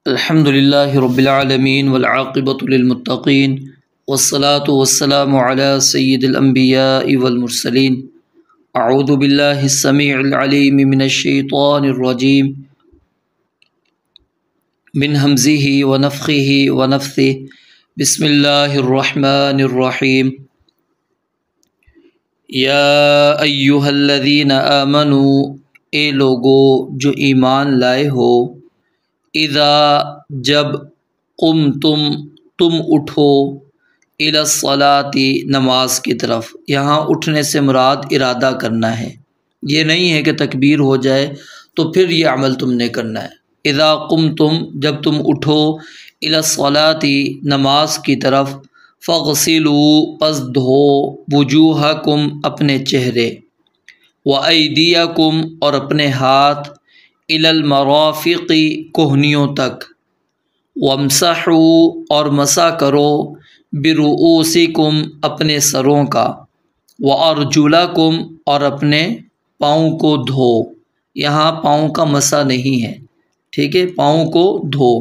الحمد للہ رب العالمین والعاقبۃ للمتقین والصلاة والسلام علی سید الانبیاء والمرسلین اعوذ باللہ السمیع العلیم من الشیطان الرجیم من ہمزہ ونفخہ ونفثہ بسم اللہ الرحمن الرحیم یا ایہا الذین آمنوا اے لوگو جو ایمان لائے ہو، اذا جب تم اٹھو الی الصلاۃ نماز کی طرف۔ یہاں اٹھنے سے مراد ارادہ کرنا ہے، یہ نہیں ہے کہ تکبیر ہو جائے تو پھر یہ عمل تم نے کرنا ہے۔ اذا قمتم جب تم اٹھو الی الصلاۃ نماز کی طرف، فاغسلوا پس دھو وجوہکم اپنے چہرے، وایدیکم اور اپنے ہاتھ، الی المرافق کوہنیوں تک، وامسحوا اور مسح کرو برؤوسکم اپنے سروں کا، وارجلکم اور اپنے پاؤں کو دھو۔ یہاں پاؤں کا مسح نہیں ہے، ٹھیک ہے، پاؤں کو دھو،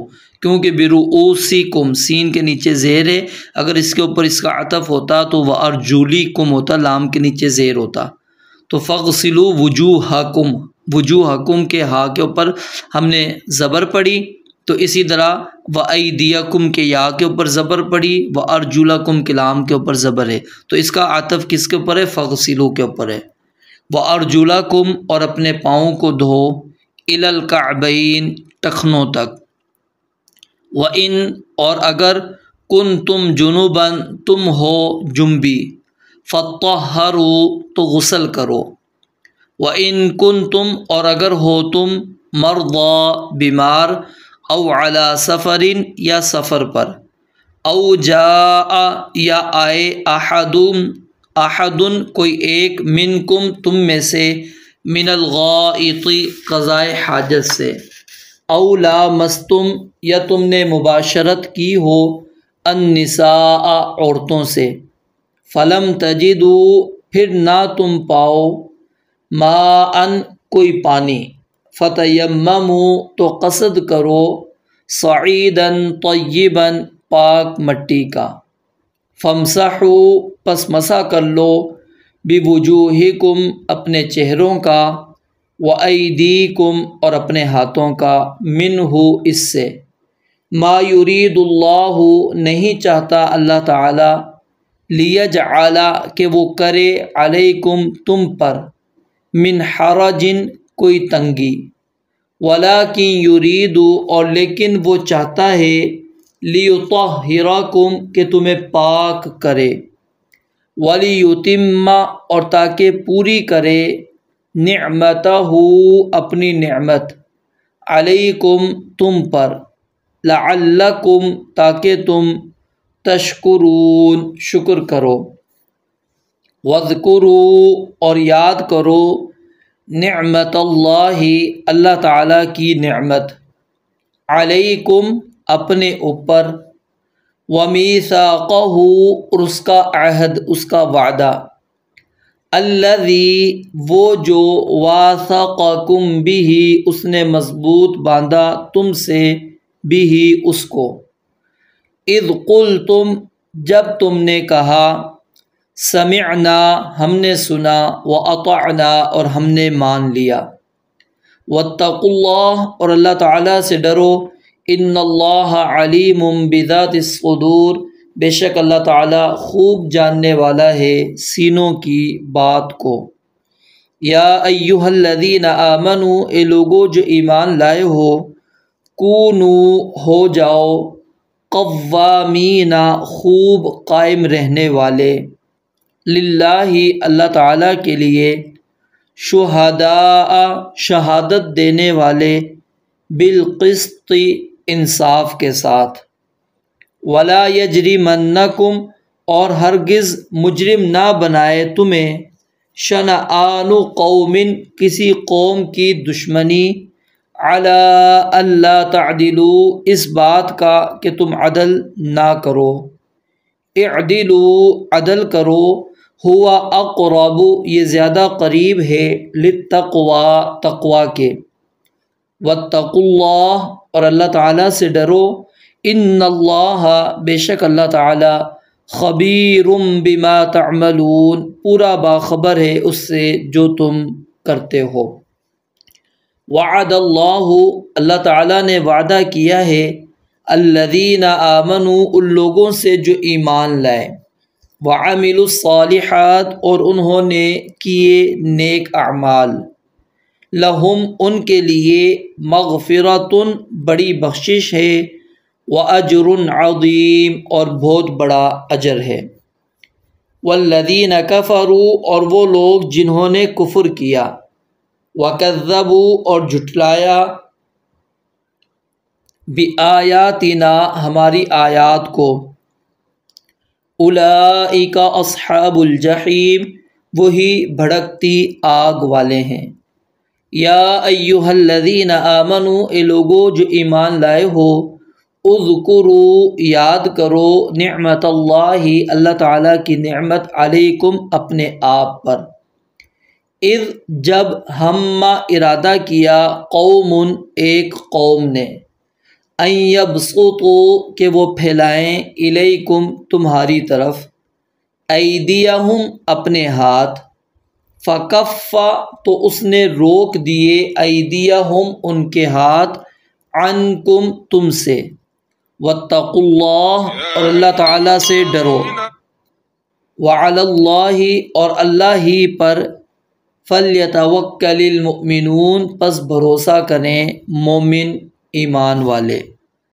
کیونکہ برؤوسکم سین کے نیچے زیر ہے، اگر اس کے اوپر اس کا عطف ہوتا تو وارجلکم ہوتا، لام کے نیچے زیر ہوتا، تو فاغسلوا وجوہکم، وجوہکم کے ہا کے اوپر ہم نے زبر پڑھی، تو اسی طرح وایدیکم کے یا کے اوپر زبر پڑھی، وارجلکم کے لام کے اوپر زبر ہے، تو اس کا عطف کس کے اوپر ہے؟ فاغسلوا کے اوپر ہے۔ وارجلکم اور اپنے پاؤں کو دھو، الی الکعبین ٹخنوں تک، وان اور اگر کنتم جنبا تم ہو جنبی، فطہروا تو غسل کرو، وَإِن كُنتُمْ اور اگر ہو تم مرضی بیمار، او علی سفر یا سفر پر، او جاء یا آئے احد کوئی ایک، منکم تم میں سے، من الغائط قضائے حاجت سے، او لامستم یا تم نے مباشرت کی ہو، النساء عورتوں سے، فلم تجدوا پھر نہ تم پاؤ، ماءً کوئی پانی، فتیمموا تو قصد کرو، صعیداً طیباً پاک مٹی کا، فامسحوا پس مسح کر لو، بوجوہکم اپنے چہروں کا، وایدیکم اور اپنے ہاتھوں کا، منہ اس سے، ما یرید اللہ نہیں چاہتا اللہ تعالی، لیجعل کہ وہ کرے، علیکم تم پر، من حرج کوئی تنگی، ولیکن یرید اور لیکن وہ چاہتا ہے، لیطہرکم کہ تمہیں پاک کرے، ولیتم اور تاکہ پوری کرے، نعمتہ اپنی نعمت، علیکم تم پر، لعلکم تاکہ تم، تشکرون شکر کرو، واذکروا اور یاد کرو، نعمت اللہ اللہ تعالیٰ کی نعمت، علیکم اپنے اوپر، ومیثاقہ اور اس کا عہد، اس کا وعدہ، الذی وہ جو، واثقکم بہ اس نے مضبوط باندھا تم سے، بہ اس کو، اذ قلتم جب تم نے کہا، سمعنا ہم نے سنا، واطعنا اور ہم نے مان لیا، واتقوا اللہ اور اللہ تعالیٰ سے ڈرو، ان اللہ علیم بذات الصدور بے شک اللہ تعالیٰ خوب جاننے والا ہے سینوں کی بات کو۔ یا ایہا الذین آمنوا اے لوگو جو ایمان لائے ہو، کونو ہو جاؤ، قوامین خوب قائم رہنے والے، للہ اللہ تعالیٰ کے لیے، شہداء شہادت دینے والے، بالقسط انصاف کے ساتھ، ولا یجرمنکم اور ہرگز مجرم نہ بنائے تمہیں، شنآن قوم کسی قوم کی دشمنی، علی الا تعدلوا اس بات کا کہ تم عدل نہ کرو، اعدلوا عدل کرو، ہوا اقرب یہ زیادہ قریب ہے، للتقوی تقوی کے، واتقوا اللہ اور اللہ تعالیٰ سے ڈرو، ان اللہ بے شک اللہ تعالیٰ خبیر بما تعملون پورا باخبر ہے اس سے جو تم کرتے ہو۔ وعد اللہ اللہ تعالیٰ نے وعدہ کیا ہے الذین آمنوا ان لوگوں سے جو ایمان لائے، وعملوا الصالحات اور انہوں نے کیے نیک اعمال، لہم ان کے لیے مغفرۃ بڑی بخشش ہے، واجر عظیم اور بہت بڑا اجر ہے۔ والذین کفروا اور وہ لوگ جنہوں نے کفر کیا، وکذبوا اور جھٹلایا، بآیاتنا ہماری آیات کو، اولئک اصحاب الجحیم وہی بھڑکتی آگ والے ہیں۔ یا ایہا الذین آمنوا اے لوگو جو ایمان لائے ہو، اذکروا یاد کرو نعمت اللہ اللہ تعالیٰ کی نعمت علیکم اپنے آپ پر، اذ جب ہم ارادہ کیا قوم ایک قوم نے، ان یبسطوا کہ وہ پھیلائیں الیکم تمہاری طرف، ایدیہم اپنے ہاتھ، فکف تو اس نے روک دیے ایدیہم ان کے ہاتھ، عنکم تم سے، واتقوا اللہ اور اللہ تعالیٰ سے ڈرو، وعلی اللہ اور اللہ ہی پر، فلیتوکل المؤمنون پس بھروسہ کریں مومن ایمان والے۔